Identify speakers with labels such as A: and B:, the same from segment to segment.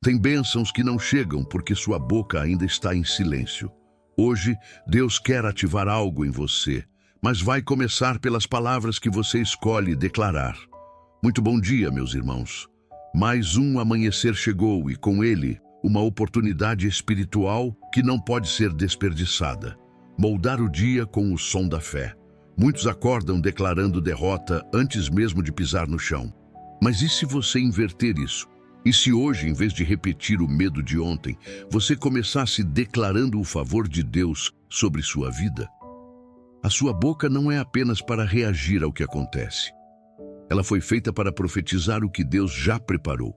A: Tem bênçãos que não chegam porque sua boca ainda está em silêncio. Hoje, Deus quer ativar algo em você, mas vai começar pelas palavras que você escolhe declarar. Muito bom dia, meus irmãos. Mais um amanhecer chegou e, com ele, uma oportunidade espiritual que não pode ser desperdiçada. Moldar o dia com o som da fé. Muitos acordam declarando derrota antes mesmo de pisar no chão. Mas e se você inverter isso? E se hoje, em vez de repetir o medo de ontem, você começasse declarando o favor de Deus sobre sua vida? A sua boca não é apenas para reagir ao que acontece. Ela foi feita para profetizar o que Deus já preparou.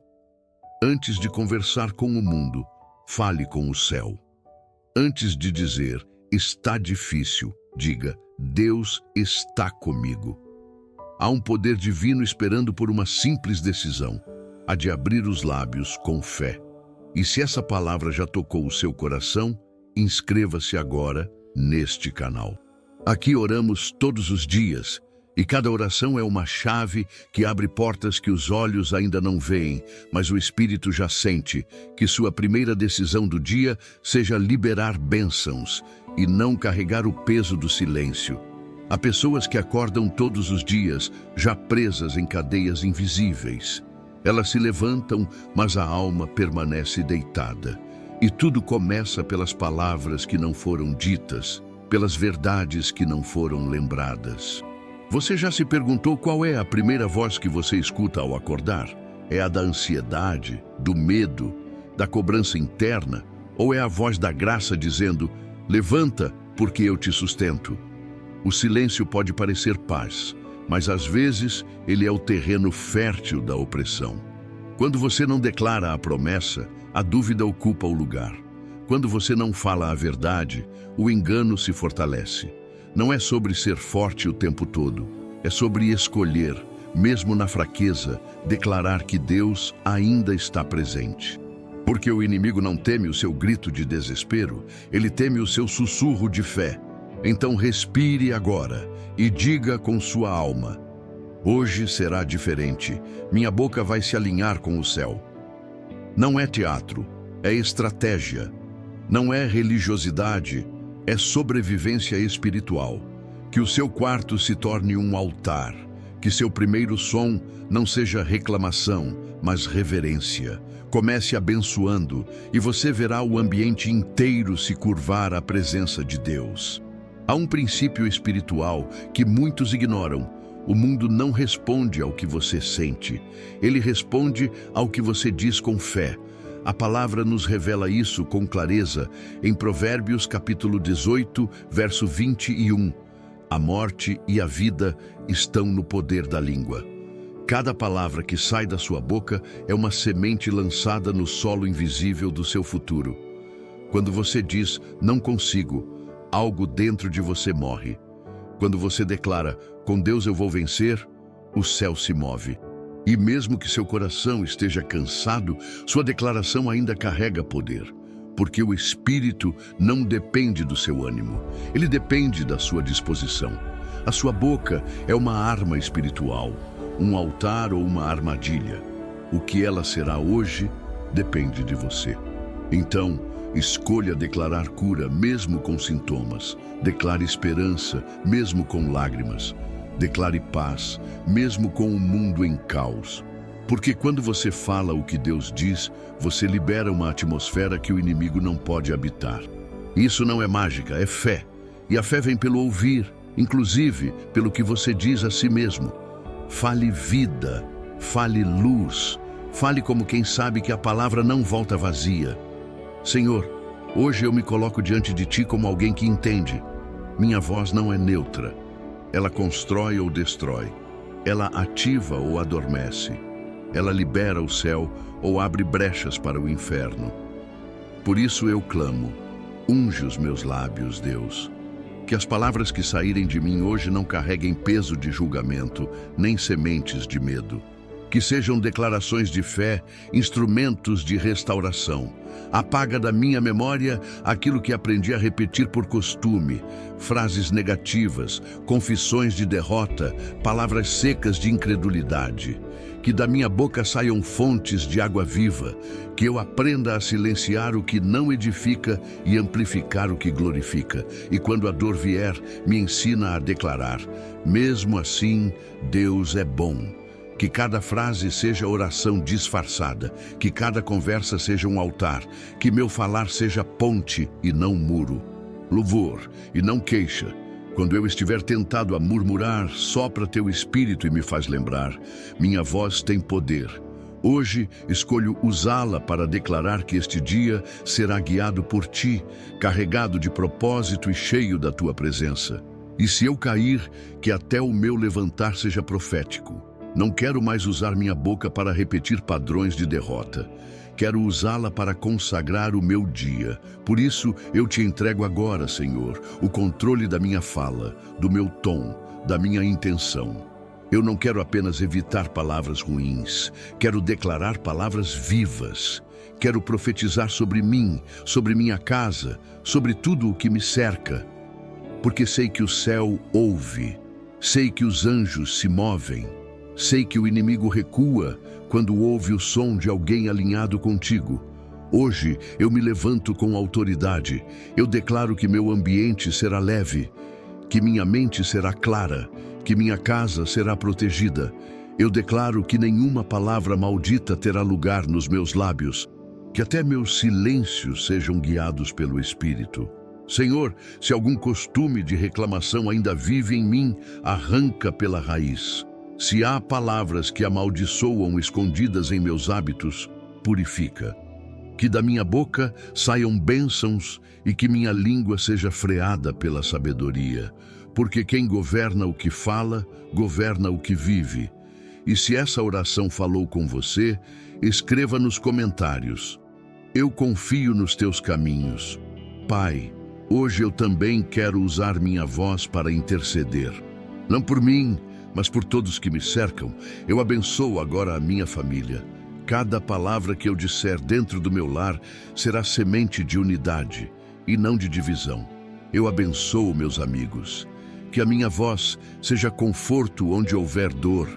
A: Antes de conversar com o mundo, fale com o céu. Antes de dizer, está difícil, diga, Deus está comigo. Há um poder divino esperando por uma simples decisão, a de abrir os lábios com fé. E se essa palavra já tocou o seu coração, inscreva-se agora neste canal. Aqui oramos todos os dias, e cada oração é uma chave que abre portas que os olhos ainda não veem, mas o Espírito já sente. Que sua primeira decisão do dia seja liberar bênçãos e não carregar o peso do silêncio. Há pessoas que acordam todos os dias, já presas em cadeias invisíveis. Elas se levantam, mas a alma permanece deitada. E tudo começa pelas palavras que não foram ditas, pelas verdades que não foram lembradas. Você já se perguntou qual é a primeira voz que você escuta ao acordar? É a da ansiedade, do medo, da cobrança interna? Ou é a voz da graça dizendo, levanta, porque eu te sustento? O silêncio pode parecer paz, mas às vezes ele é o terreno fértil da opressão. Quando você não declara a promessa, a dúvida ocupa o lugar. Quando você não fala a verdade, o engano se fortalece. Não é sobre ser forte o tempo todo, é sobre escolher, mesmo na fraqueza, declarar que Deus ainda está presente. Porque o inimigo não teme o seu grito de desespero, ele teme o seu sussurro de fé. Então respire agora e diga com sua alma, hoje será diferente, minha boca vai se alinhar com o céu. Não é teatro, é estratégia. Não é religiosidade, é sobrevivência espiritual. Que o seu quarto se torne um altar. Que seu primeiro som não seja reclamação, mas reverência. Comece abençoando e você verá o ambiente inteiro se curvar à presença de Deus. Há um princípio espiritual que muitos ignoram. O mundo não responde ao que você sente. Ele responde ao que você diz com fé. A palavra nos revela isso com clareza em Provérbios capítulo 18, verso 21. A morte e a vida estão no poder da língua. Cada palavra que sai da sua boca é uma semente lançada no solo invisível do seu futuro. Quando você diz, não consigo, algo dentro de você morre. Quando você declara, com Deus eu vou vencer, o céu se move. E mesmo que seu coração esteja cansado, sua declaração ainda carrega poder. Porque o Espírito não depende do seu ânimo, ele depende da sua disposição. A sua boca é uma arma espiritual, um altar ou uma armadilha. O que ela será hoje depende de você. Então, escolha declarar cura mesmo com sintomas. Declare esperança mesmo com lágrimas. Declare paz mesmo com o mundo em caos. Porque quando você fala o que Deus diz, você libera uma atmosfera que o inimigo não pode habitar. Isso não é mágica, é fé. E a fé vem pelo ouvir, inclusive pelo que você diz a si mesmo. Fale vida, fale luz, fale como quem sabe que a palavra não volta vazia. Senhor, hoje eu me coloco diante de Ti como alguém que entende. Minha voz não é neutra. Ela constrói ou destrói. Ela ativa ou adormece. Ela libera o céu ou abre brechas para o inferno. Por isso eu clamo, unge os meus lábios, Deus. Que as palavras que saírem de mim hoje não carreguem peso de julgamento, nem sementes de medo. Que sejam declarações de fé, instrumentos de restauração. Apaga da minha memória aquilo que aprendi a repetir por costume, frases negativas, confissões de derrota, palavras secas de incredulidade. Que da minha boca saiam fontes de água viva, que eu aprenda a silenciar o que não edifica e amplificar o que glorifica. E quando a dor vier, me ensina a declarar: mesmo assim, Deus é bom. Que cada frase seja oração disfarçada, que cada conversa seja um altar, que meu falar seja ponte e não muro, louvor e não queixa. Quando eu estiver tentado a murmurar, sopra teu espírito e me faz lembrar: minha voz tem poder. Hoje escolho usá-la para declarar que este dia será guiado por ti, carregado de propósito e cheio da tua presença. E se eu cair, que até o meu levantar seja profético. Não quero mais usar minha boca para repetir padrões de derrota. Quero usá-la para consagrar o meu dia. Por isso, eu te entrego agora, Senhor, o controle da minha fala, do meu tom, da minha intenção. Eu não quero apenas evitar palavras ruins. Quero declarar palavras vivas. Quero profetizar sobre mim, sobre minha casa, sobre tudo o que me cerca. Porque sei que o céu ouve, sei que os anjos se movem. Sei que o inimigo recua quando ouve o som de alguém alinhado contigo. Hoje eu me levanto com autoridade. Eu declaro que meu ambiente será leve, que minha mente será clara, que minha casa será protegida. Eu declaro que nenhuma palavra maldita terá lugar nos meus lábios, que até meus silêncios sejam guiados pelo Espírito. Senhor, se algum costume de reclamação ainda vive em mim, arranca pela raiz. Se há palavras que amaldiçoam escondidas em meus hábitos, purifica. Que da minha boca saiam bênçãos e que minha língua seja freada pela sabedoria. Porque quem governa o que fala, governa o que vive. E se essa oração falou com você, escreva nos comentários: eu confio nos teus caminhos. Pai, hoje eu também quero usar minha voz para interceder. Não por mim, mas por todos que me cercam. Eu abençoo agora a minha família. Cada palavra que eu disser dentro do meu lar será semente de unidade e não de divisão. Eu abençoo meus amigos. Que a minha voz seja conforto onde houver dor,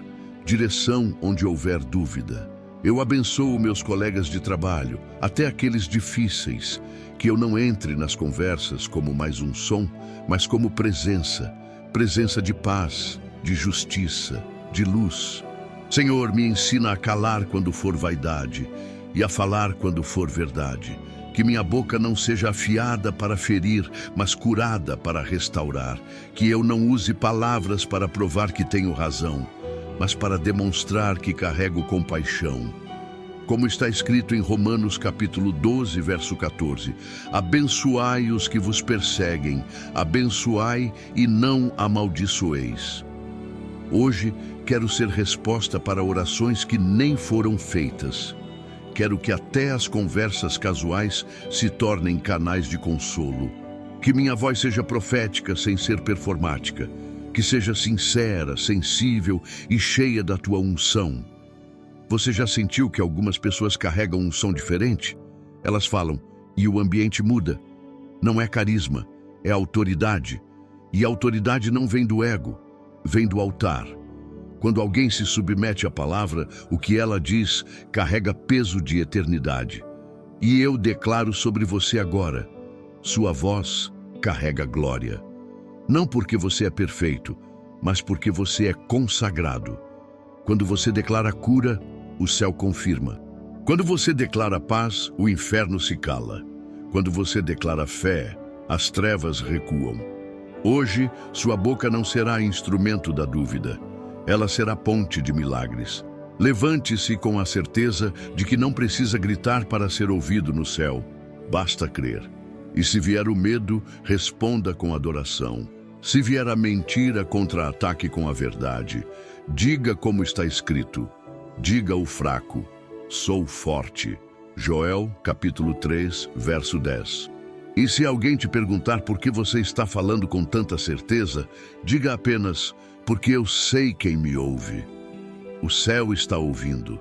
A: direção onde houver dúvida. Eu abençoo meus colegas de trabalho, até aqueles difíceis. Que eu não entre nas conversas como mais um som, mas como presença de paz, de justiça, de luz. Senhor, me ensina a calar quando for vaidade e a falar quando for verdade. Que minha boca não seja afiada para ferir, mas curada para restaurar. Que eu não use palavras para provar que tenho razão, mas para demonstrar que carrego compaixão. Como está escrito em Romanos capítulo 12, verso 14: abençoai os que vos perseguem, abençoai e não amaldiçoeis. Hoje quero ser resposta para orações que nem foram feitas. Quero que até as conversas casuais se tornem canais de consolo. Que minha voz seja profética sem ser performática. Que seja sincera, sensível e cheia da tua unção. Você já sentiu que algumas pessoas carregam um som diferente? Elas falam e o ambiente muda. Não é carisma, é autoridade. E a autoridade não vem do ego, vem do altar. Quando alguém se submete à palavra, o que ela diz carrega peso de eternidade. E eu declaro sobre você agora: sua voz carrega glória. Não porque você é perfeito, mas porque você é consagrado. Quando você declara cura, o céu confirma. Quando você declara paz, o inferno se cala. Quando você declara fé, as trevas recuam. Hoje, sua boca não será instrumento da dúvida. Ela será ponte de milagres. Levante-se com a certeza de que não precisa gritar para ser ouvido no céu. Basta crer. E se vier o medo, responda com adoração. Se vier a mentira, contra-ataque com a verdade. Diga como está escrito. Diga ao fraco: sou forte. Joel, capítulo 3, verso 10. E se alguém te perguntar por que você está falando com tanta certeza, diga apenas: porque eu sei quem me ouve. O céu está ouvindo.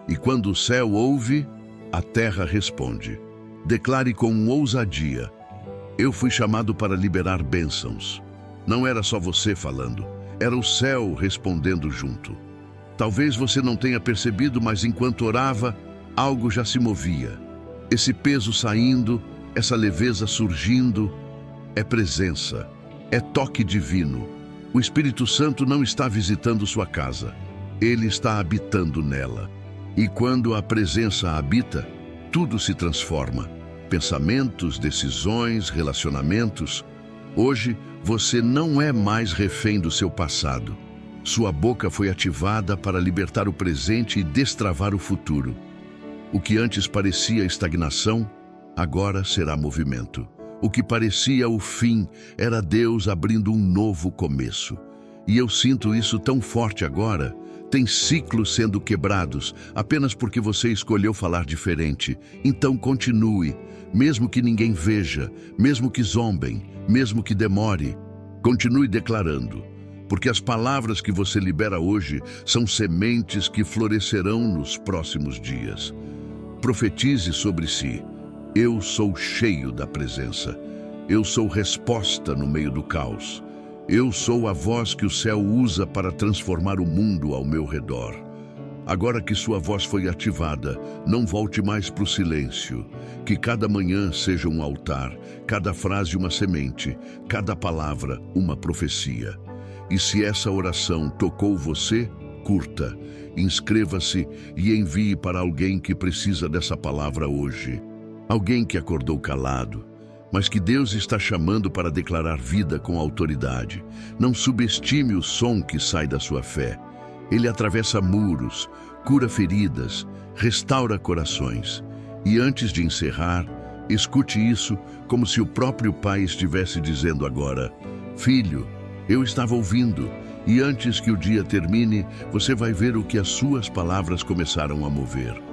A: E quando o céu ouve, a terra responde. Declare com ousadia: eu fui chamado para liberar bênçãos. Não era só você falando, era o céu respondendo junto. Talvez você não tenha percebido, mas enquanto orava, algo já se movia. Esse peso saindo, essa leveza surgindo, é presença, é toque divino. O Espírito Santo não está visitando sua casa, ele está habitando nela. E quando a presença habita, tudo se transforma. Pensamentos, decisões, relacionamentos. Hoje, você não é mais refém do seu passado. Sua boca foi ativada para libertar o presente e destravar o futuro. O que antes parecia estagnação, agora será movimento. O que parecia o fim era Deus abrindo um novo começo. E eu sinto isso tão forte agora. Tem ciclos sendo quebrados apenas porque você escolheu falar diferente. Então continue, mesmo que ninguém veja, mesmo que zombem, mesmo que demore. Continue declarando, porque as palavras que você libera hoje são sementes que florescerão nos próximos dias. Profetize sobre si. Eu sou cheio da presença. Eu sou resposta no meio do caos. Eu sou a voz que o céu usa para transformar o mundo ao meu redor. Agora que sua voz foi ativada, não volte mais para o silêncio. Que cada manhã seja um altar, cada frase uma semente, cada palavra uma profecia. E se essa oração tocou você, curta, inscreva-se e envie para alguém que precisa dessa palavra hoje. Alguém que acordou calado, mas que Deus está chamando para declarar vida com autoridade. Não subestime o som que sai da sua fé. Ele atravessa muros, cura feridas, restaura corações. E antes de encerrar, escute isso como se o próprio Pai estivesse dizendo agora: Filho, eu estava ouvindo, e antes que o dia termine, você vai ver o que as suas palavras começaram a mover.